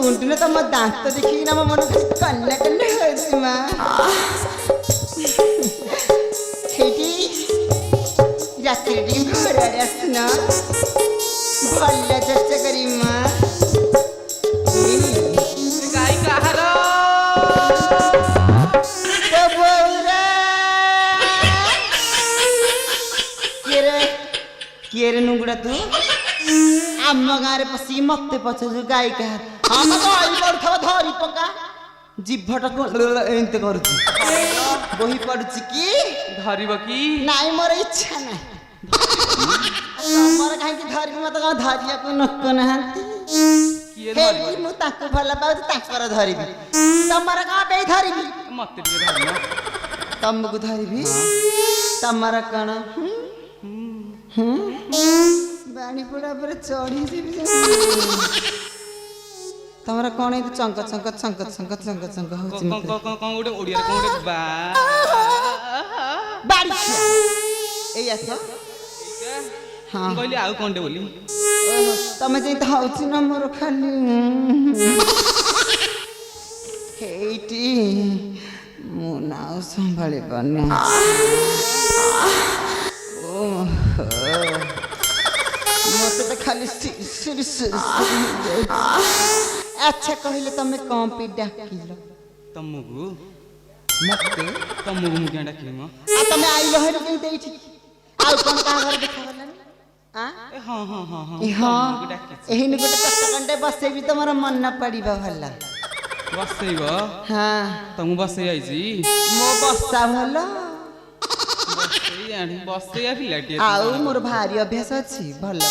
टुंटुने तो मो दांत देखी ना मो मन कन्ना कन्ना होसी मा हेटी रात्रि टी घर आड़े आसना भल्ला चर्चा करी मा गाई कहार तो बौरा केरे नुंगुड़ा तू आम गाँव पशि मत पचार गाई कह धरी पका जीभटा एमती कर बही पड़ू कि धरब कि नाई मोर इच्छा ना तमर कहीं धरबी मत कौन धरिया को नक ना भल पाकर धरबी तमर कौन पे धरबी मत तुमको धरबी तमर कण बाणीपड़ा पर चढ़ी तमरा कौन chunk chunk chunk chunk chunk chunk गोटे ओडिया गोटे हाँ कहली आउ कौन बोली तमें जी हूँ ना मोर खाली हेटी मु ना संभाली पानी मत तो खाली अच्छा कहले तमें कौन पे डाकिल तमको मते तमको मु क्या डाकिली म आ तमें आइलो हर कहीं देठी आउ कौन का घर देखा गलन हां हां हां हां हां हां एही न गोटे कष्टकंडे बसे भी तमरा मन ना पड़ीबा भला बसैब हां तमु बसै आइजी मो बसा भला बसै पिलाटी आउ मोर भारी अभ्यास अछि भला